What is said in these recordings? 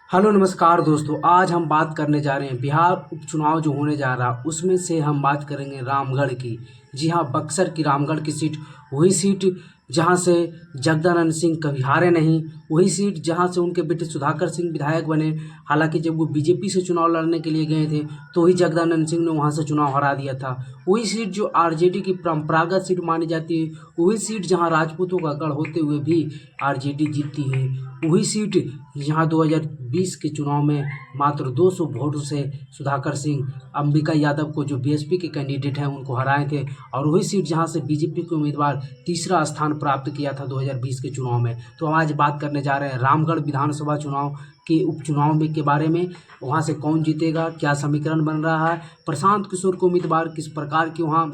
Hello नमस्कार दोस्तों। आज हम बात करने जा रहे हैं बिहार उपचुनाव जो होने जा रहा उसमें से हम बात करेंगे रामगढ़ की। जी हाँ, बक्सर की रामगढ़ की सीट, वही सीट जहां से जगदानंद सिंह कभी हारे नहीं, वही सीट जहां से उनके बेटे सुधाकर सिंह विधायक बने। हालांकि जब वो बीजेपी से चुनाव लड़ने के लिए गए थे तो वही जगदानंद सिंह ने वहां से चुनाव हरा दिया था। वही सीट जो आरजेडी की परंपरागत सीट मानी जाती है, वही सीट जहां राजपूतों का गढ़ होते हुए भी आरजेडी जीतती है, वही सीट यहाँ 2020 के चुनाव में मात्र 200 वोटों से सुधाकर सिंह अंबिका यादव को जो बीएसपी के कैंडिडेट हैं उनको हराए थे, और वही सीट जहाँ से बीजेपी के उम्मीदवार तीसरा स्थान प्राप्त किया था 2020 के चुनाव में। तो हम आज बात करने जा रहे हैं रामगढ़ विधानसभा चुनाव के उपचुनाव में के बारे में। वहाँ से कौन जीतेगा, क्या समीकरण बन रहा है, प्रशांत किशोर को उम्मीदवार किस प्रकार की वहाँ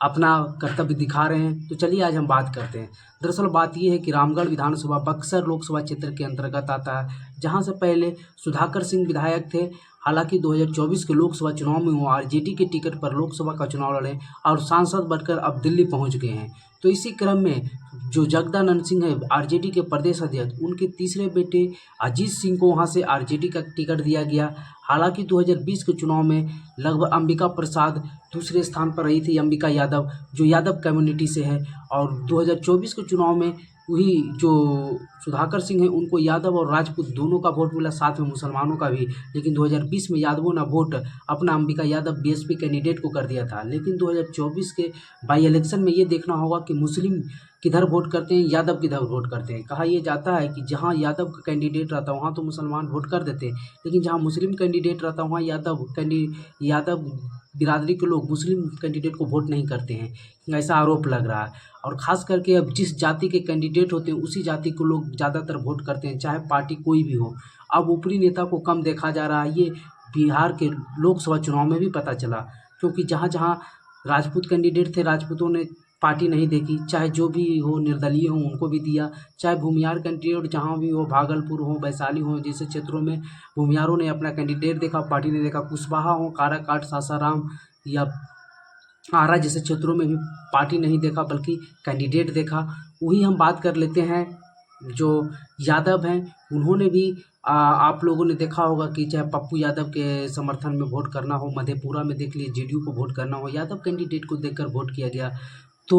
अपना कर्तव्य दिखा रहे हैं। तो चलिए आज हम बात करते हैं। दरअसल बात यह है कि रामगढ़ विधानसभा बक्सर लोकसभा क्षेत्र के अंतर्गत आता है, जहां से पहले सुधाकर सिंह विधायक थे। हालांकि 2024 के लोकसभा चुनाव में वो आरजेडी के टिकट पर लोकसभा का चुनाव लड़े और सांसद बनकर अब दिल्ली पहुंच गए हैं। तो इसी क्रम में जो जगदानंद सिंह है आरजेडी के प्रदेश अध्यक्ष, उनके तीसरे बेटे अजीत सिंह को वहां से आरजेडी का टिकट दिया गया। हालांकि 2020 के चुनाव में लगभग अंबिका प्रसाद दूसरे स्थान पर रही थी, अंबिका यादव जो यादव कम्युनिटी से है, और 2024 के चुनाव में वही जो सुधाकर सिंह है उनको यादव और राजपूत दोनों का वोट मिला, साथ में मुसलमानों का भी। लेकिन 2020 में यादवों ने वोट अपना अंबिका यादव बीएसपी कैंडिडेट को कर दिया था। लेकिन 2024 के बाई इलेक्शन में ये देखना होगा कि मुस्लिम किधर वोट करते हैं, यादव किधर वोट करते हैं। कहा यह जाता है कि जहां यादव का कैंडिडेट रहता है वहां तो मुसलमान वोट कर देते हैं, लेकिन जहां मुस्लिम कैंडिडेट रहता है वहां यादव बिरादरी के लोग मुस्लिम कैंडिडेट को वोट नहीं करते हैं, ऐसा आरोप लग रहा है। और ख़ास करके अब जिस जाति के कैंडिडेट होते हैं उसी जाति को लोग ज़्यादातर वोट करते हैं, चाहे पार्टी कोई भी हो। अब ऊपरी नेता को कम देखा जा रहा है, ये बिहार के लोकसभा चुनाव में भी पता चला, क्योंकि जहाँ जहाँ राजपूत कैंडिडेट थे राजपूतों ने पार्टी नहीं देखी, चाहे जो भी हो निर्दलीय हो उनको भी दिया, चाहे भूमियार कैंडिडेट जहाँ भी हो, भागलपुर हो, वैशाली हो, जैसे क्षेत्रों में भूमियारों ने अपना कैंडिडेट देखा, पार्टी ने देखा। कुशवाहा हो, काराकाट, सासाराम या आरा जैसे क्षेत्रों में भी पार्टी नहीं देखा बल्कि कैंडिडेट देखा। वही हम बात कर लेते हैं जो यादव हैं, उन्होंने भी आप लोगों ने देखा होगा कि चाहे पप्पू यादव के समर्थन में वोट करना हो, मधेपुरा में देख लीजिए जेडीयू को वोट करना हो, यादव कैंडिडेट को देखकर वोट किया गया। तो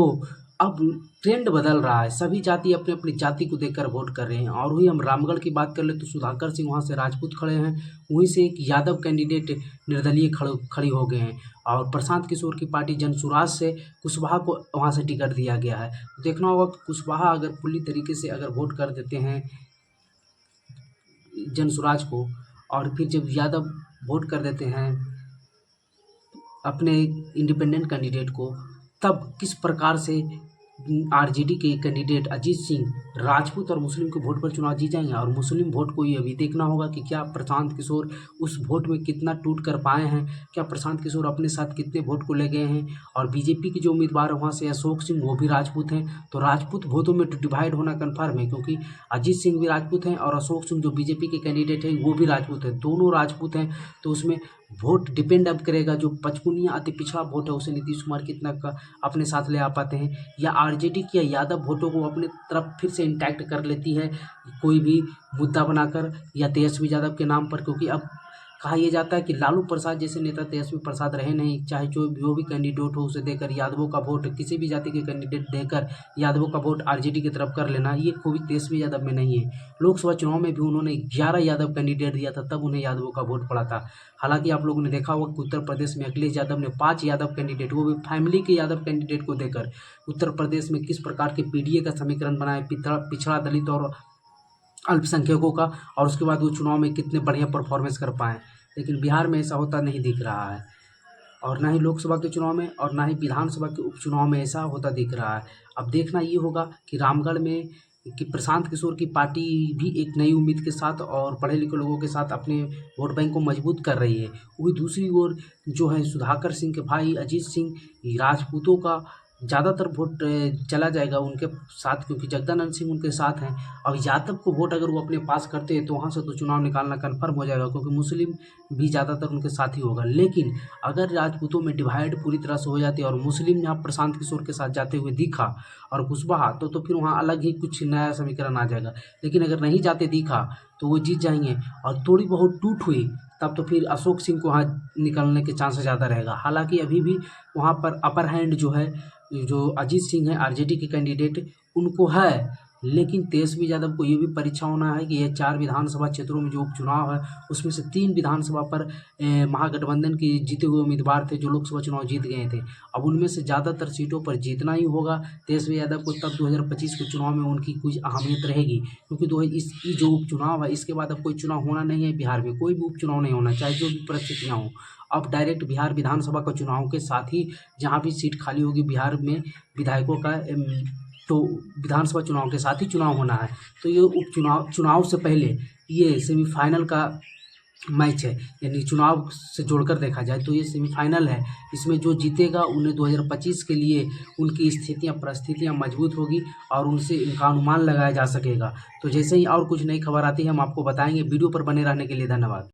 अब ट्रेंड बदल रहा है, सभी जाति अपने अपनी जाति को देखकर वोट कर रहे हैं। और वही हम रामगढ़ की बात कर ले तो सुधाकर सिंह वहाँ से राजपूत खड़े हैं, वहीं से एक यादव कैंडिडेट निर्दलीय खड़ी हो गए हैं, और प्रशांत किशोर की पार्टी जनसुराज से कुशवाहा को वहाँ से टिकट दिया गया है। देखना होगा कि कुशवाहा अगर पूरी तरीके से अगर वोट कर देते हैं जनसुराज को, और फिर जब यादव वोट कर देते हैं अपने इंडिपेंडेंट कैंडिडेट को, तब किस प्रकार से आरजेडी के कैंडिडेट अजीत सिंह राजपूत और मुस्लिम के वोट पर चुनाव जीत जाएंगे। और मुस्लिम वोट को ये भी देखना होगा कि क्या प्रशांत किशोर उस वोट में कितना टूट कर पाए हैं, क्या प्रशांत किशोर अपने साथ कितने वोट को ले गए हैं। और बीजेपी के जो उम्मीदवार है वहाँ से अशोक सिंह, वो भी राजपूत हैं, तो राजपूत वोटों में डिवाइड होना कन्फर्म है, क्योंकि अजीत सिंह भी राजपूत हैं और अशोक सिंह जो बीजेपी के कैंडिडेट हैं वो भी राजपूत हैं, दोनों राजपूत हैं। तो उसमें वोट डिपेंड अब करेगा, जो पचकुनिया अति पिछड़ा वोट है उसे नीतीश कुमार कितना का अपने साथ ले आ पाते हैं, या आरजेडी की या यादव वोटों को अपने तरफ फिर से इंटैक्ट कर लेती है कोई भी मुद्दा बनाकर, या तेजस्वी यादव के नाम पर। क्योंकि अब कहा यह जाता है कि लालू प्रसाद जैसे नेता तेजस्वी प्रसाद रहे नहीं, चाहे जो भी कैंडिडेट हो उसे देकर यादवों का वोट, किसी भी जाति के कैंडिडेट देकर यादवों का वोट आरजेडी की तरफ कर लेना, ये खूबी तेजस्वी यादव में नहीं है। लोकसभा चुनाव में भी उन्होंने 11 यादव कैंडिडेट दिया था, तब उन्हें यादवों का वोट पड़ा था। हालांकि आप लोगों ने देखा होगा कि उत्तर प्रदेश में अखिलेश यादव ने 5 यादव कैंडिडेट, वो भी फैमिली के यादव कैंडिडेट को देकर उत्तर प्रदेश में किस प्रकार के पीडीए का समीकरण बनाए, पिछड़ा दलित और अल्पसंख्यकों का, और उसके बाद वो चुनाव में कितने बढ़िया परफॉर्मेंस कर पाए। लेकिन बिहार में ऐसा होता नहीं दिख रहा है, और ना ही लोकसभा के चुनाव में और ना ही विधानसभा के उपचुनाव में ऐसा होता दिख रहा है। अब देखना ये होगा कि रामगढ़ में कि प्रशांत किशोर की पार्टी भी एक नई उम्मीद के साथ और पढ़े लिखे लोगों के साथ अपने वोट बैंक को मजबूत कर रही है। वही दूसरी ओर जो है सुधाकर सिंह के भाई अजीत सिंह राजपूतों का ज़्यादातर वोट चला जाएगा उनके साथ, क्योंकि जगदानंद सिंह उनके साथ हैं। और यादव को वोट अगर वो अपने पास करते हैं तो वहाँ से तो चुनाव निकालना कन्फर्म हो जाएगा, क्योंकि मुस्लिम भी ज़्यादातर उनके साथ ही होगा। लेकिन अगर राजपूतों में डिवाइड पूरी तरह से हो जाती है और मुस्लिम यहाँ प्रशांत किशोर के साथ जाते हुए दिखा और कुशवाहा, तो फिर वहाँ अलग ही कुछ नया समीकरण आ जाएगा। लेकिन अगर नहीं जाते दिखा तो वो जीत जाएंगे, और थोड़ी बहुत टूट हुई तब तो फिर अशोक सिंह को वहाँ निकलने के चांसेस ज़्यादा रहेगा। हालांकि अभी भी वहाँ पर अपर हैंड जो है, जो अजीत सिंह है आरजेडी के कैंडिडेट, उनको है। लेकिन तेजस्वी यादव को ये भी परीक्षा होना है कि ये 4 विधानसभा क्षेत्रों में जो उपचुनाव है उसमें से 3 विधानसभा पर महागठबंधन के जीते हुए उम्मीदवार थे जो लोकसभा चुनाव जीत गए थे। अब उनमें से ज़्यादातर सीटों पर जीतना ही होगा तेजस्वी यादव को, तब 2025 के चुनाव में उनकी कुछ अहमियत रहेगी। क्योंकि इसकी जो उपचुनाव है इसके बाद अब कोई चुनाव होना नहीं है बिहार में, कोई भी उपचुनाव नहीं होना, चाहे जो भी परिस्थितियाँ हों। अब डायरेक्ट बिहार विधानसभा का चुनाव के साथ ही जहाँ भी सीट खाली होगी बिहार में विधायकों का, तो विधानसभा चुनाव के साथ ही चुनाव होना है। तो ये चुनाव से पहले ये सेमीफाइनल का मैच है, यानी चुनाव से जोड़कर देखा जाए तो ये सेमीफाइनल है। इसमें जो जीतेगा उन्हें 2025 के लिए उनकी स्थितियाँ परिस्थितियाँ मजबूत होगी और उनसे इनका अनुमान लगाया जा सकेगा। तो जैसे ही और कुछ नई खबर आती है हम आपको बताएंगे। वीडियो पर बने रहने के लिए धन्यवाद।